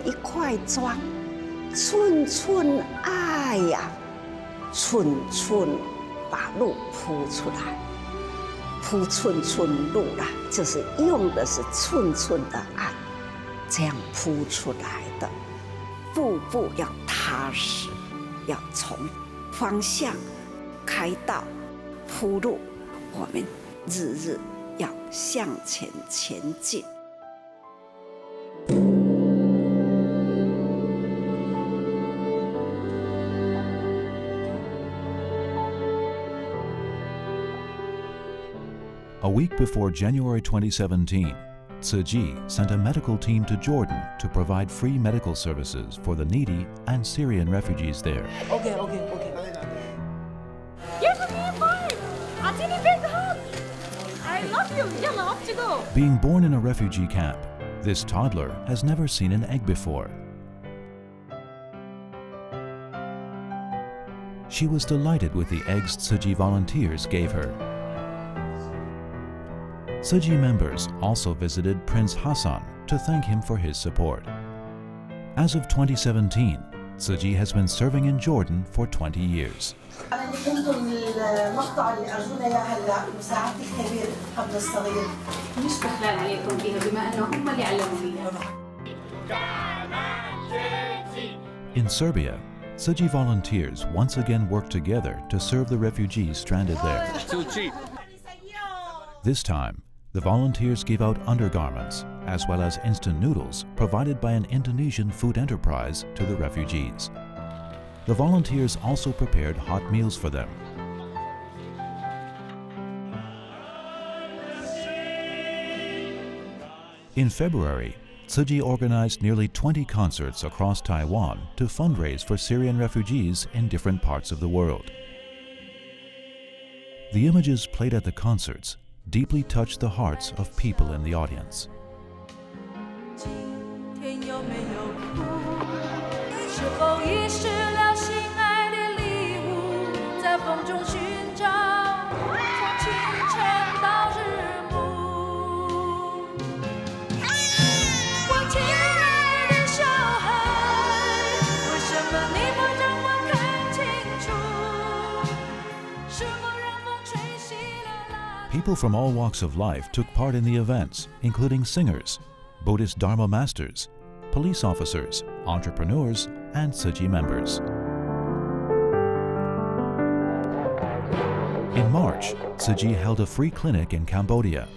一块砖，寸寸爱呀，寸寸把路铺出来，铺寸寸路啦，就是用的是寸寸的爱，这样铺出来的，步步要踏实，要从方向开道铺路，我们日日要向前前进。A week before January 2017, Tzu Chi sent a medical team to Jordan to provide free medical services for the needy and Syrian refugees there. Okay. Yes, okay, fine. I'll take a big hug. I love you. Yalla, off to go. Being born in a refugee camp, this toddler has never seen an egg before. She was delighted with the eggs Tzu Chi volunteers gave her. Tzu Chi members also visited Prince Hassan to thank him for his support. As of 2017, Tzu Chi has been serving in Jordan for 20 years. In Serbia, Tzu Chi volunteers once again work together to serve the refugees stranded there. This time, the volunteers gave out undergarments as well as instant noodles provided by an Indonesian food enterprise to the refugees. The volunteers also prepared hot meals for them. In February, Tzu Chi organized nearly 20 concerts across Taiwan to fundraise for Syrian refugees in different parts of the world. The images played at the concerts deeply touched the hearts of people in the audience. People from all walks of life took part in the events, including singers, Buddhist Dharma masters, police officers, entrepreneurs, and Tzu Chi members. In March, Tzu Chi held a free clinic in Cambodia.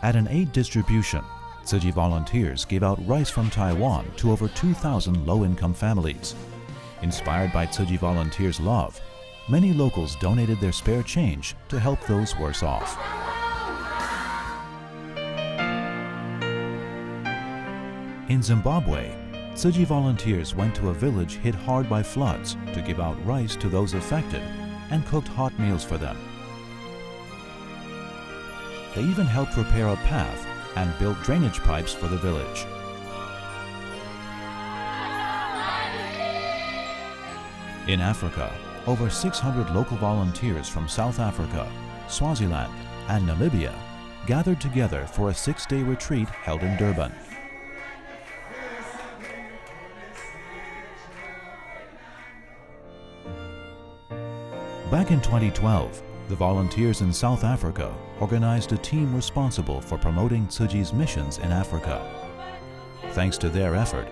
At an aid distribution, Tzu Chi volunteers gave out rice from Taiwan to over 2,000 low-income families. Inspired by Tzu Chi volunteers' love, many locals donated their spare change to help those worse off. In Zimbabwe, Tzu Chi volunteers went to a village hit hard by floods to give out rice to those affected and cooked hot meals for them. They even helped repair a path and built drainage pipes for the village. In Africa, over 600 local volunteers from South Africa, Swaziland, and Namibia gathered together for a 6-day retreat held in Durban. Back in 2012, the volunteers in South Africa organized a team responsible for promoting Tzu Chi's missions in Africa. Thanks to their effort,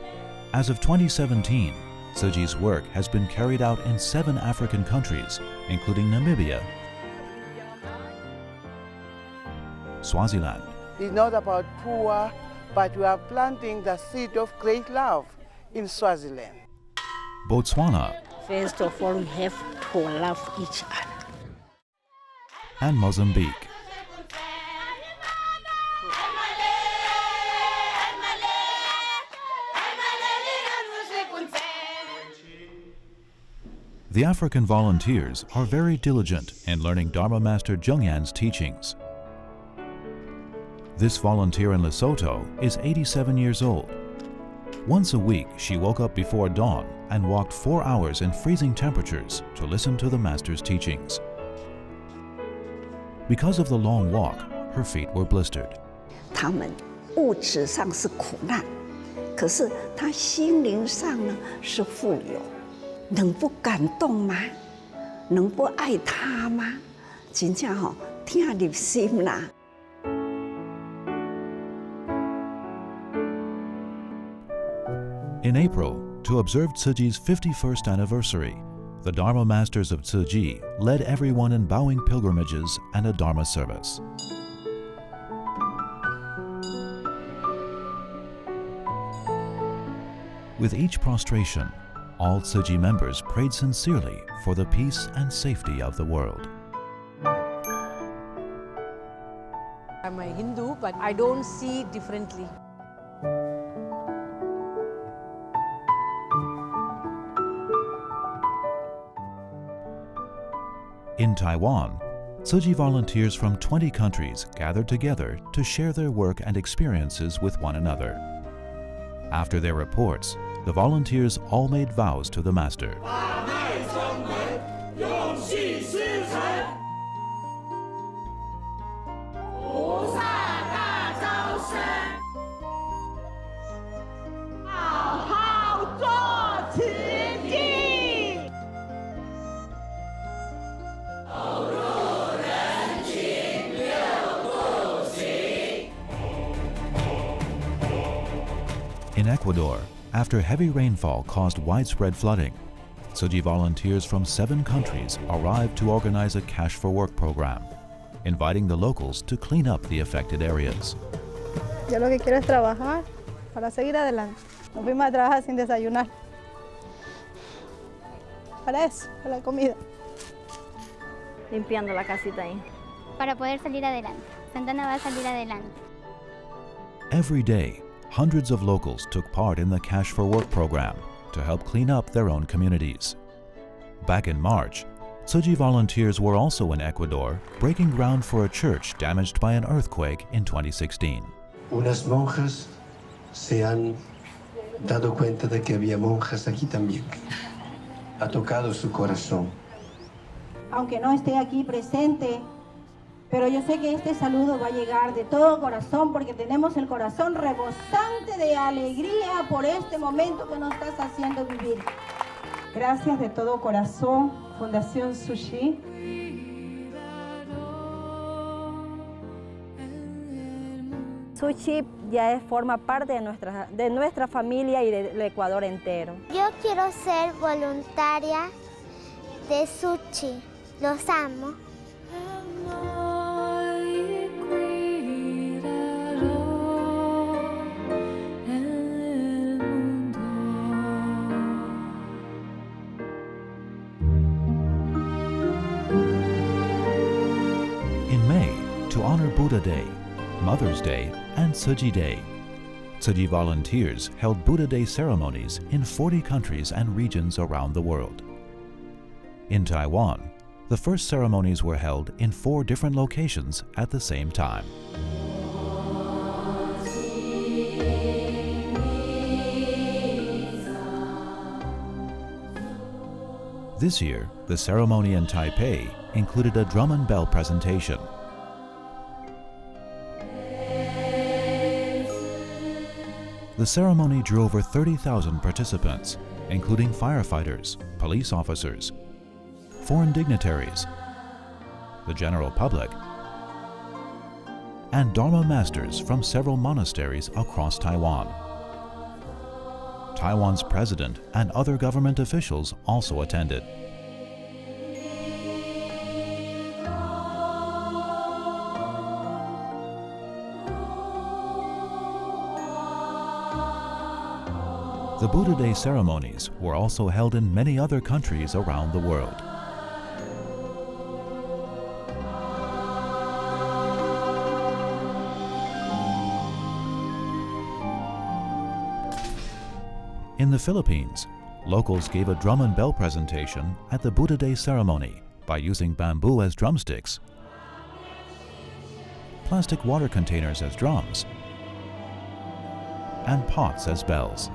as of 2017, Tzu Chi's work has been carried out in 7 African countries, including Namibia, Swaziland. It's not about poor, but we are planting the seed of great love in Swaziland. Botswana, First of all, we have to love each other. And Mozambique. The African volunteers are very diligent in learning Dharma Master Zhengyan's teachings. This volunteer in Lesotho is 87 years old. Once a week, she woke up before dawn and walked 4 hours in freezing temperatures to listen to the Master's teachings. Because of the long walk, her feet were blistered. 他们物质上是苦难，可是他心灵上呢是富有，能不感动吗？能不爱他吗？真正吼，听入心啦。In April, to observe Tzu Chi's 51st anniversary, the Dharma masters of Tzu Chi led everyone in bowing pilgrimages and a Dharma service. With each prostration, all Tzu Chi members prayed sincerely for the peace and safety of the world. I'm a Hindu, but I don't see differently. In Taiwan, Tzu Chi volunteers from 20 countries gathered together to share their work and experiences with one another. After their reports, the volunteers all made vows to the Master. In Ecuador, after heavy rainfall caused widespread flooding, Tzu Chi volunteers from 7 countries arrived to organize a Cash for Work program, inviting the locals to clean up the affected areas. Yo lo que quiero es trabajar para seguir adelante. No fuimos a trabajar sin desayunar. Para eso, para la comida. Limpiando la casita ahí. Para poder salir adelante. Santana va a salir adelante. Every day, hundreds of locals took part in the Cash for Work program to help clean up their own communities. Back in March, Tzu Chi volunteers were also in Ecuador, breaking ground for a church damaged by an earthquake in 2016. Unas monjas se han dado cuenta de que había monjas aquí también. Ha tocado su corazón. Aunque no esté aquí presente, pero yo sé que este saludo va a llegar de todo corazón porque tenemos el corazón rebosante de alegría por este momento que nos estás haciendo vivir. Gracias de todo corazón, Fundación Tzu Chi. Tzu Chi ya forma parte de nuestra familia y del Ecuador entero. Yo quiero ser voluntaria de Tzu Chi. Los amo. In May, to honor Buddha Day, Mother's Day, and Tzu Chi Day, Tzu Chi volunteers held Buddha Day ceremonies in 40 countries and regions around the world. In Taiwan, the first ceremonies were held in 4 different locations at the same time. This year, the ceremony in Taipei included a drum and bell presentation. The ceremony drew over 30,000 participants, including firefighters, police officers, foreign dignitaries, the general public, and Dharma masters from several monasteries across Taiwan. Taiwan's president and other government officials also attended. The Buddha Day ceremonies were also held in many other countries around the world. In the Philippines, locals gave a drum and bell presentation at the Buddha Day ceremony by using bamboo as drumsticks, plastic water containers as drums, and pots as bells.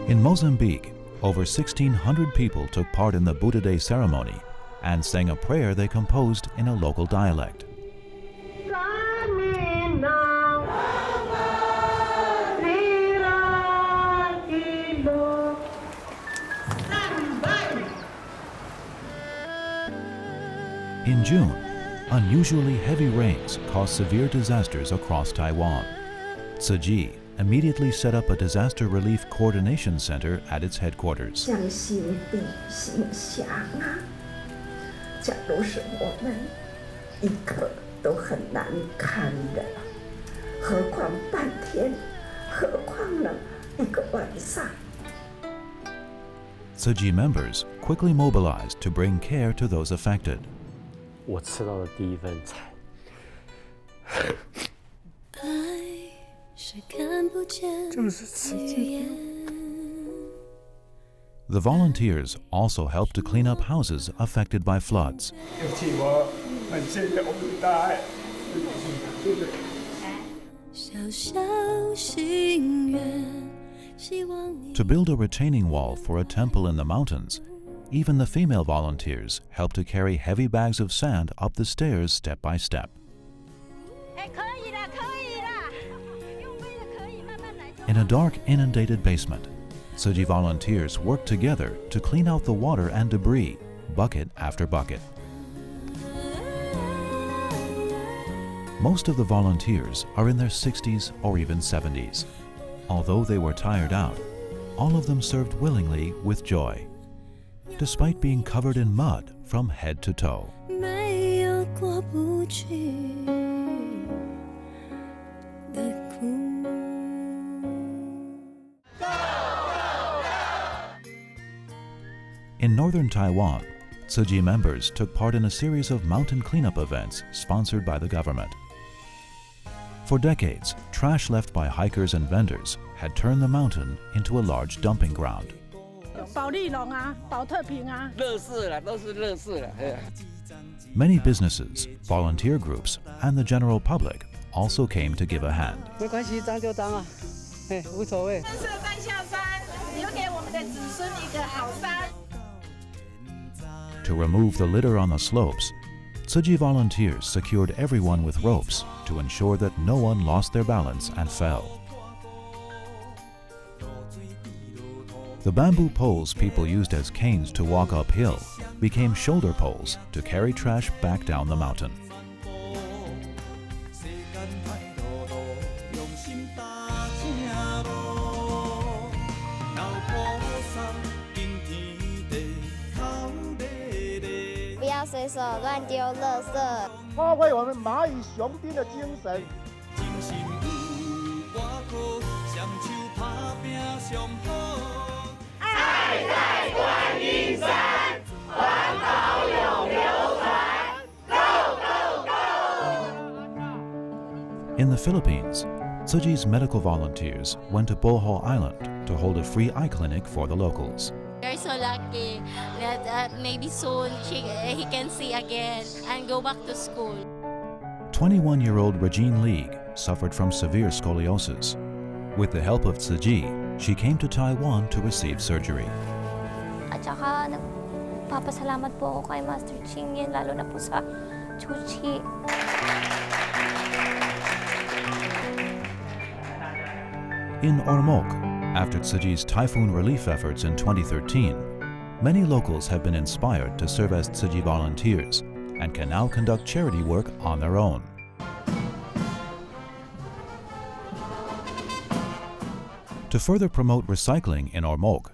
In Mozambique, over 1,600 people took part in the Buddha Day ceremony and sang a prayer they composed in a local dialect. In June, unusually heavy rains caused severe disasters across Taiwan. Tzu Chi immediately set up a disaster relief coordination center at its headquarters. 将心比心想啊，假如是我们一个都很难堪的了，何况半天，何况呢一个晚上。 Tzu Chi members quickly mobilized to bring care to those affected. 我吃到的第一份菜。The volunteers also helped to clean up houses affected by floods. To build a retaining wall for a temple in the mountains, even the female volunteers helped to carry heavy bags of sand up the stairs step by step. In a dark, inundated basement, Tzu Chi volunteers worked together to clean out the water and debris, bucket after bucket. Most of the volunteers are in their 60s or even 70s. Although they were tired out, all of them served willingly with joy, despite being covered in mud from head to toe. In northern Taiwan, Tzu Chi members took part in a series of mountain cleanup events sponsored by the government. For decades, trash left by hikers and vendors had turned the mountain into a large dumping ground. Many businesses, volunteer groups, and the general public also came to give a hand. To remove the litter on the slopes, Tzu Chi volunteers secured everyone with ropes to ensure that no one lost their balance and fell. The bamboo poles people used as canes to walk uphill became shoulder poles to carry trash back down the mountain. In the Philippines, Tzu Chi's medical volunteers went to Bohol Island to hold a free eye clinic for the locals. We're so lucky that maybe soon he can see again and go back to school. 21-year-old Regine League suffered from severe scoliosis. With the help of Tzu Chi, she came to Taiwan to receive surgery. At saka nagpapasalamat po ako kay Master Ching, lalo na po sa Tzu Chi. In Ormoc, after Tzu Chi's typhoon relief efforts in 2013, many locals have been inspired to serve as Tzu Chi volunteers and can now conduct charity work on their own. To further promote recycling in Ormoc,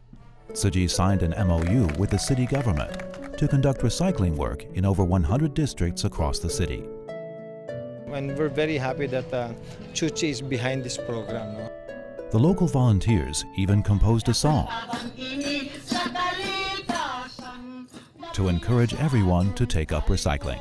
Tzu Chi signed an MOU with the city government to conduct recycling work in over 100 districts across the city. And we're very happy that Tzu Chi is behind this program. The local volunteers even composed a song to encourage everyone to take up recycling.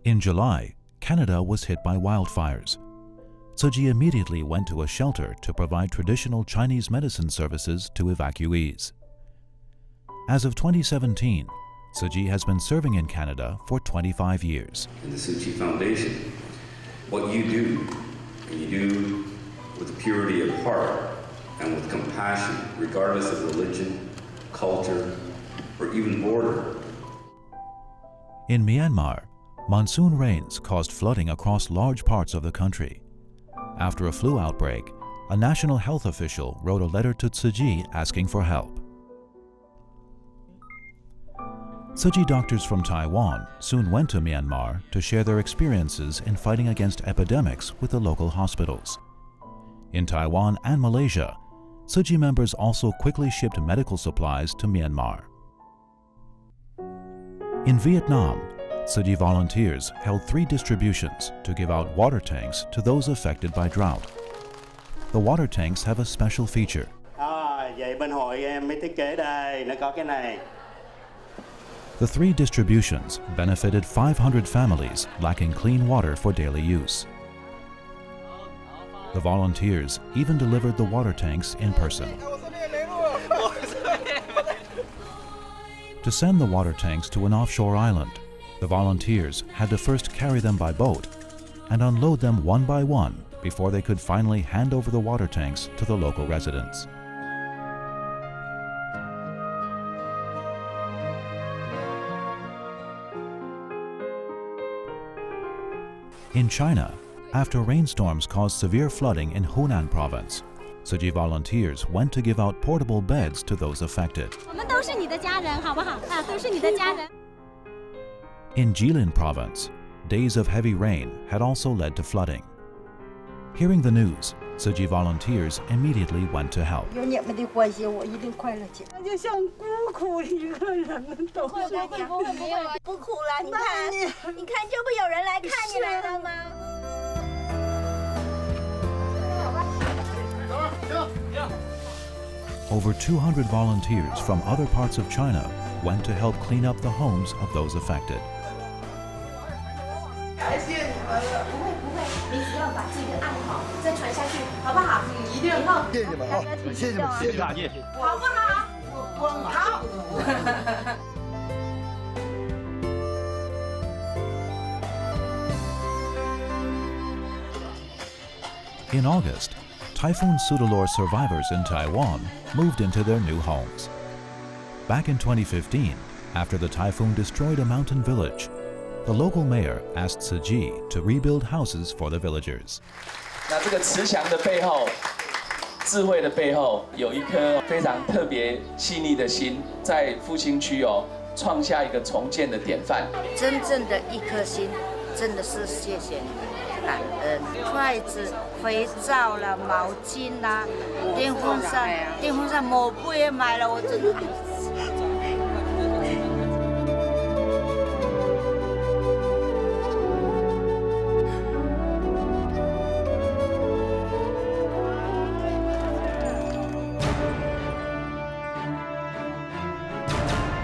In July, Canada was hit by wildfires. Tzu Chi immediately went to a shelter to provide traditional Chinese medicine services to evacuees. As of 2017, Tzu Chi has been serving in Canada for 25 years. In the Tzu Chi Foundation, what you do, and you do with purity of heart and with compassion, regardless of religion, culture, or even border. In Myanmar, monsoon rains caused flooding across large parts of the country. After a flu outbreak, a national health official wrote a letter to Tzu Chi asking for help. Tzu Chi doctors from Taiwan soon went to Myanmar to share their experiences in fighting against epidemics with the local hospitals. In Taiwan and Malaysia, Tzu Chi members also quickly shipped medical supplies to Myanmar. In Vietnam, Tzu Chi volunteers held 3 distributions to give out water tanks to those affected by drought. The water tanks have a special feature. The 3 distributions benefited 500 families lacking clean water for daily use. The volunteers even delivered the water tanks in person. To send the water tanks to an offshore island, the volunteers had to first carry them by boat and unload them one by one before they could finally hand over the water tanks to the local residents. In China, after rainstorms caused severe flooding in Hunan province, Tzu Chi volunteers went to give out portable beds to those affected. In Yu-Lien province, days of heavy rain had also led to flooding. Hearing the news, Tzu Chi volunteers immediately went to help. Over 200 volunteers from other parts of China went to help clean up the homes of those affected. In August, Typhoon Sudalor survivors in Taiwan moved into their new homes. Back in 2015, after the typhoon destroyed a mountain village, the local mayor asked Tzu Chi to rebuild houses for the villagers. 那这个慈祥的背后，智慧的背后，有一颗非常特别细腻的心，在复兴区创下一个重建的典范。真正的一颗心，真的是谢谢你，感恩。筷子、肥皂啦、毛巾啦、电风扇抹布也买了，我真的。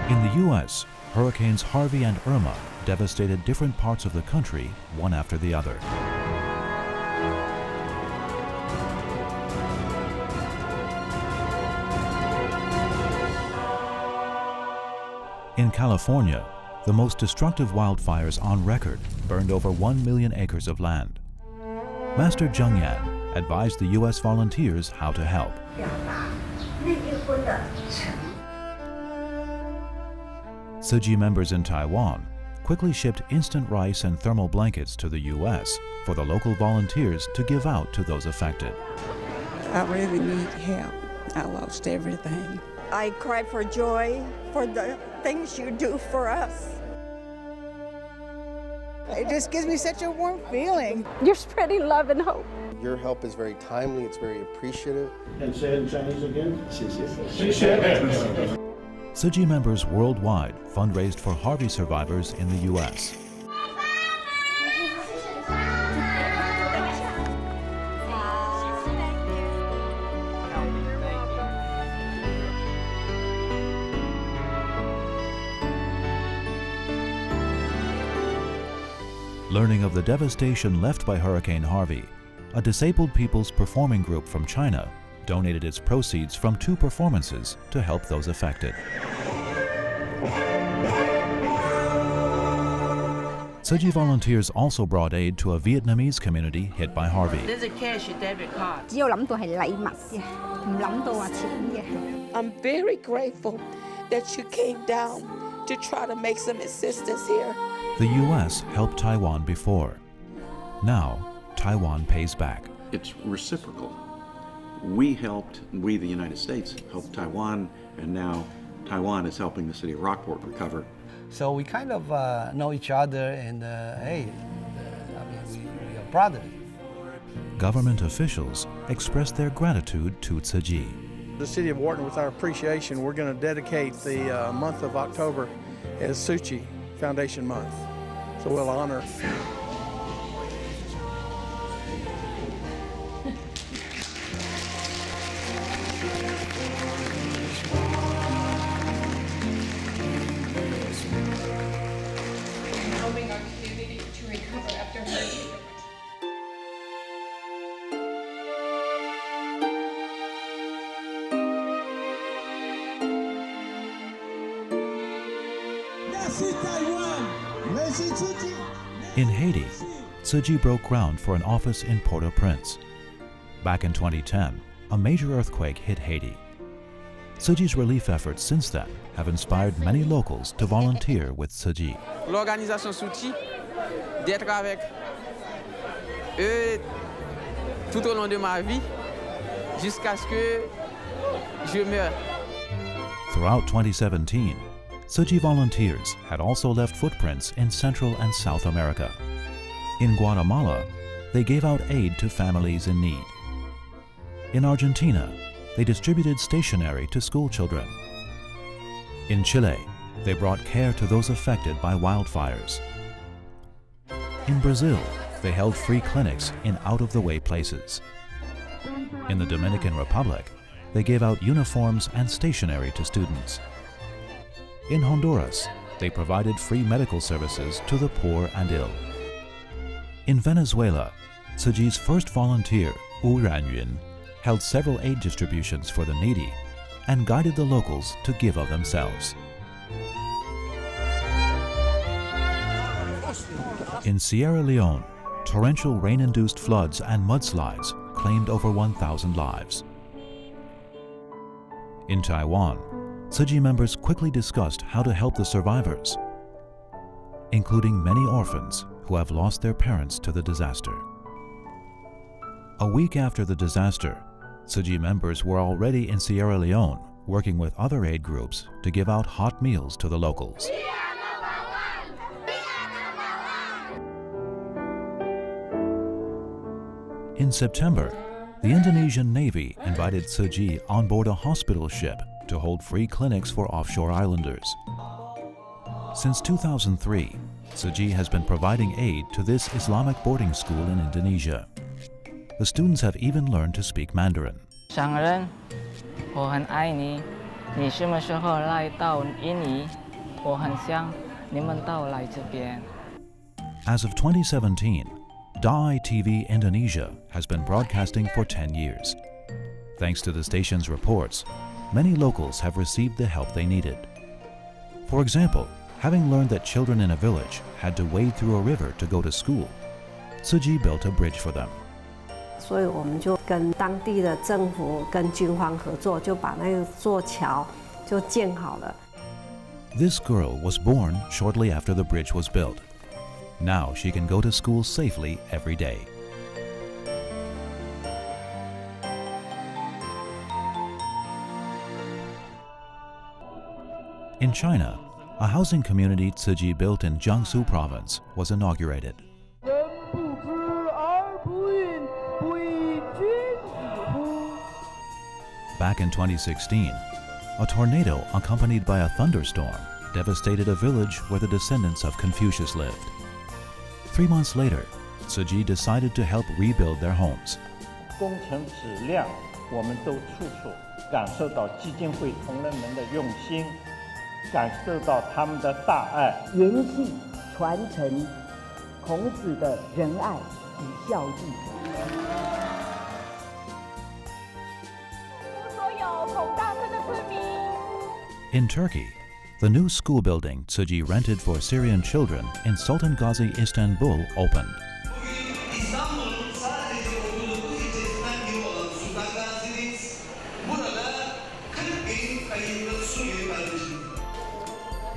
In the U.S., Hurricanes Harvey and Irma devastated different parts of the country, one after the other. In California, the most destructive wildfires on record burned over 1 million acres of land. Master Zheng Yan advised the U.S. volunteers how to help. Tzu Chi members in Taiwan quickly shipped instant rice and thermal blankets to the U.S. for the local volunteers to give out to those affected. I really need help. I lost everything. I cry for joy for the things you do for us. It just gives me such a warm feeling. You're spreading love and hope. Your help is very timely, it's very appreciative. And say it in Chinese again. 谢谢. Tzu Chi members worldwide fundraised for Harvey survivors in the U.S. Learning of the devastation left by Hurricane Harvey, a disabled people's performing group from China donated its proceeds from 2 performances to help those affected. Tzu Chi volunteers also brought aid to a Vietnamese community hit by Harvey. There's a cash debit card. 只有諗到係禮物嘅，唔諗到話錢嘅。I'm very grateful that you came down to try to make some assistance here. The U.S. helped Taiwan before. Now, Taiwan pays back. It's reciprocal. We, the United States, helped Taiwan, and now Taiwan is helping the city of Rockport recover. So we kind of know each other, and hey, we are brothers. Government officials expressed their gratitude to Tzu Chi. The City of Wharton, with our appreciation, we're going to dedicate the month of October as Tzu Chi Foundation Month. So we'll honor. Helping our community to recover after hurricane. In Haiti, Tzu Chi broke ground for an office in Port-au-Prince. Back in 2010, a major earthquake hit Haiti. Tzu Chi's relief efforts since then have inspired many locals to volunteer with Tzu Chi. L'organisation Tzu Chi, d'être avec eux tout au long de ma vie, jusqu'à ce que je meure. Throughout 2017, Tzu Chi volunteers had also left footprints in Central and South America. In Guatemala, they gave out aid to families in need. In Argentina, they distributed stationery to school children. In Chile, they brought care to those affected by wildfires. In Brazil, they held free clinics in out-of-the-way places. In the Dominican Republic, they gave out uniforms and stationery to students. In Honduras, they provided free medical services to the poor and ill. In Venezuela, Tzu Chi's first volunteer, Wu Ranyun, held several aid distributions for the needy and guided the locals to give of themselves. In Sierra Leone, torrential rain-induced floods and mudslides claimed over 1,000 lives. In Taiwan, Tzu Chi members quickly discussed how to help the survivors, including many orphans who have lost their parents to the disaster. A week after the disaster, Tzu Chi members were already in Sierra Leone working with other aid groups to give out hot meals to the locals. In September, the Indonesian Navy invited Tzu Chi on board a hospital ship to hold free clinics for offshore islanders. Since 2003, Tzu Chi has been providing aid to this Islamic boarding school in Indonesia. The students have even learned to speak Mandarin. 商人，我很爱你。你什么时候来到印尼？我很想你们都来这边。 As of 2017, Dai TV Indonesia has been broadcasting for 10 years. Thanks to the station's reports, many locals have received the help they needed. For example, having learned that children in a village had to wade through a river to go to school, Tzu Chi built a bridge for them. 所以我们就跟当地的政府跟军方合作，就把那座桥就建好了。 This girl was born shortly after the bridge was built. Now she can go to school safely every day. In China, a housing community Tzu Chi built in Jiangsu province was inaugurated. Back in 2016, a tornado accompanied by a thunderstorm devastated a village where the descendants of Confucius lived. 3 months later, Tzu Chi decided to help rebuild their homes. 工程质量，我们都处处感受到基金会同仁们的用心，感受到他们的大爱，延续传承孔子的仁爱与孝义。 In Turkey, The new school building Tzu Chi rented for Syrian children in Sultan Gazi, Istanbul opened.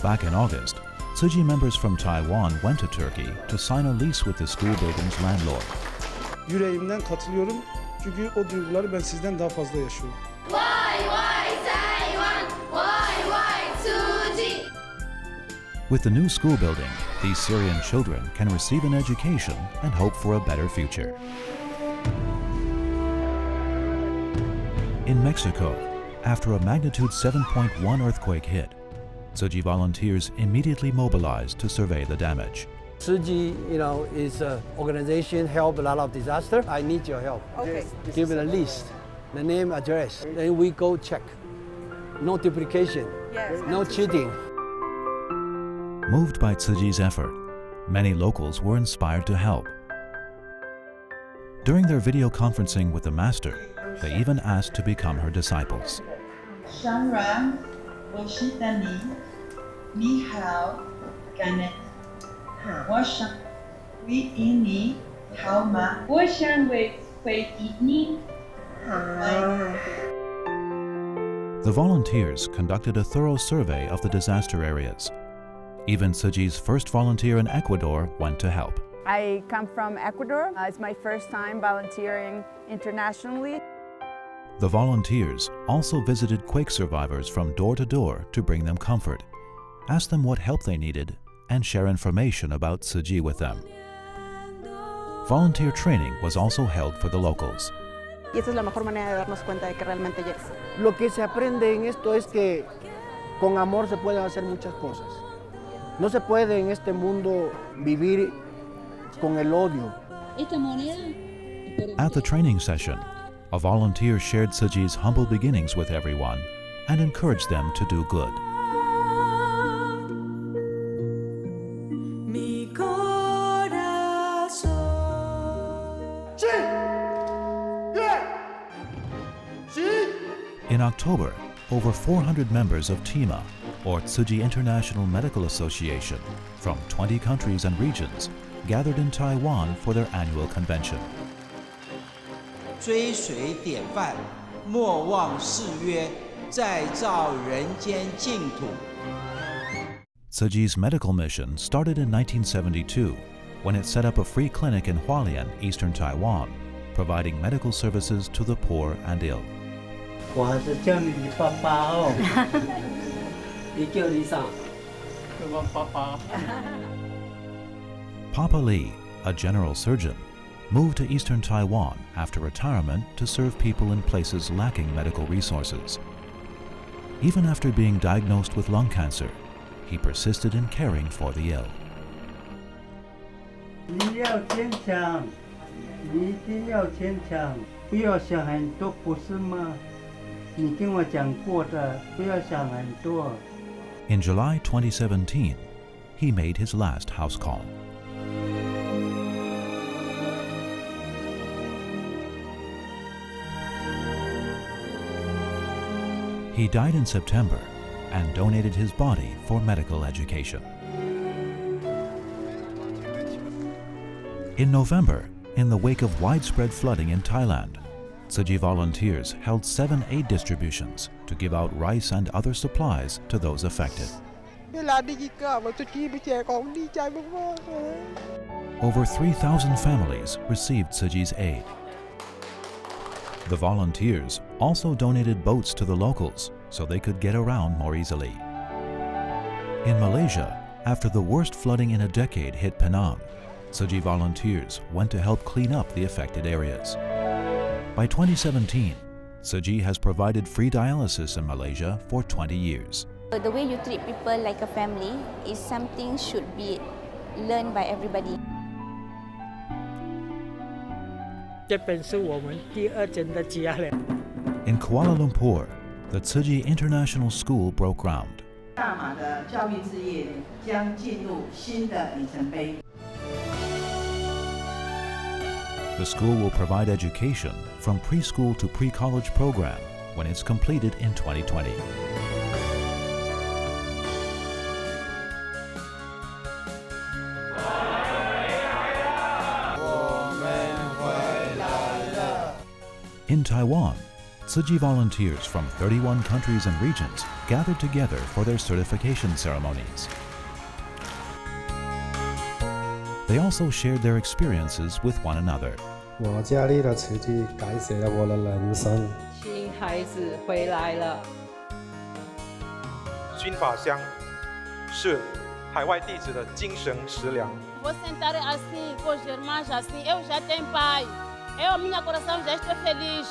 Back in August, Tzu Chi members from Taiwan went to Turkey to sign a lease with the school building's landlord. Yüreğimden katılıyorum çünkü o duyguları ben sizden daha fazla yaşıyorum. With the new school building, these Syrian children can receive an education and hope for a better future. In Mexico, after a magnitude 7.1 earthquake hit, Tzu Chi volunteers immediately mobilized to survey the damage. Tzu Chi, is an organization help a lot of disaster. I need your help. Okay. Give me a list, the name, address. Then we go check. No duplication. Yes. No cheating. Moved by Tzu Chi's effort, many locals were inspired to help. During their video conferencing with the master, they even asked to become her disciples. 当然，我是丹尼，你好，甘恩。我想回应你好吗？我想回应你。The volunteers conducted a thorough survey of the disaster areas. Even Tzu Chi's first volunteer in Ecuador went to help. I come from Ecuador. It's my first time volunteering internationally. The volunteers also visited quake survivors from door to door to bring them comfort, ask them what help they needed, and share information about Tzu Chi with them. Volunteer training was also held for the locals. Y esa es la mejor manera de darnos cuenta de que realmente llegas. Lo que se aprende en esto es que con amor se pueden hacer muchas cosas. No se puede en este mundo vivir con el odio. At the training session, a volunteer shared Tzu Chi's humble beginnings with everyone and encouraged them to do good. In October, over 400 members of TIMA, or Tzu Chi International Medical Association, from 20 countries and regions, gathered in Taiwan for their annual convention. 追随典范，莫忘誓约，再造人间净土。 Tzu Chi's medical mission started in 1972 when it set up a free clinic in Yu-Lien, eastern Taiwan, providing medical services to the poor and ill. 我还是叫你爸爸哦，你叫你啥？叫我爸爸。Papa Lee, a general surgeon, moved to eastern Taiwan after retirement to serve people in places lacking medical resources. Even after being diagnosed with lung cancer, he persisted in caring for the ill. 你要坚强，你一定要坚强，不要想很多，不是吗？你跟我讲过的，不要想很多。 In July 2017, he made his last house call. He died in September and donated his body for medical education. In November, in the wake of widespread flooding in Thailand, Tzu Chi volunteers held 7 aid distributions to give out rice and other supplies to those affected. Over 3,000 families received Tzu Chi's aid. The volunteers also donated boats to the locals so they could get around more easily. In Malaysia, after the worst flooding in a decade hit Penang, Tzu Chi volunteers went to help clean up the affected areas. By 2017, Tzu Chi has provided free dialysis in Malaysia for 20 years. The way you treat people like a family is something should be learned by everybody. 这本是我们第二间的家了。 In Kuala Lumpur, the Tzu Chi International School broke ground. 大马的教育事业将进入新的里程碑。 The school will provide education from preschool to pre-college program when it's completed in 2020. In Taiwan, Tzu Chi volunteers from 31 countries and regions gathered together for their certification ceremonies. They also shared their experiences with one another. 我家里的慈济改写了我的人生。新孩子回来了。熏法香是海外弟子的精神食粮。Vou sentar assim com os irmãos assim. Eu já tenho pai. Eu, meu coração já está feliz.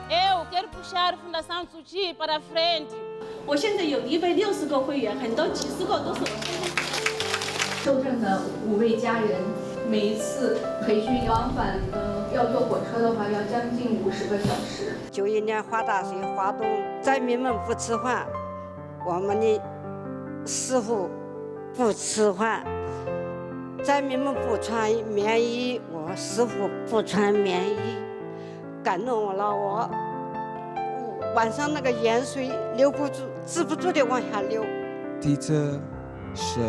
Eu quero puxar a Fundação Tzu Chi para frente. 我现在有160个会员，很多几十个都是我身边。受证的5位家人，每一次培训往返要坐火车的话，要将近50个小时。91年华大水华东，灾民们不吃饭，我们的师傅不吃饭，灾民们不穿棉衣，我师傅不穿棉衣，感动了我。晚上那个盐水留不住，止不住的往下流。弟子是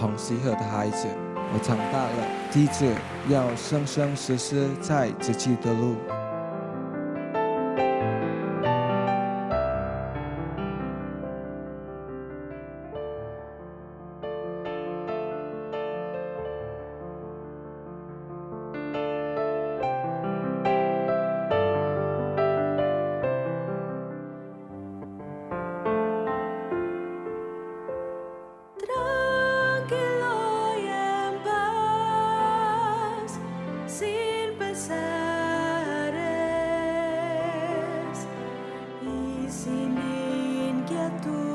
很适合的孩子，我长大了，弟子要生生世世在自己的路。Isinin quietud.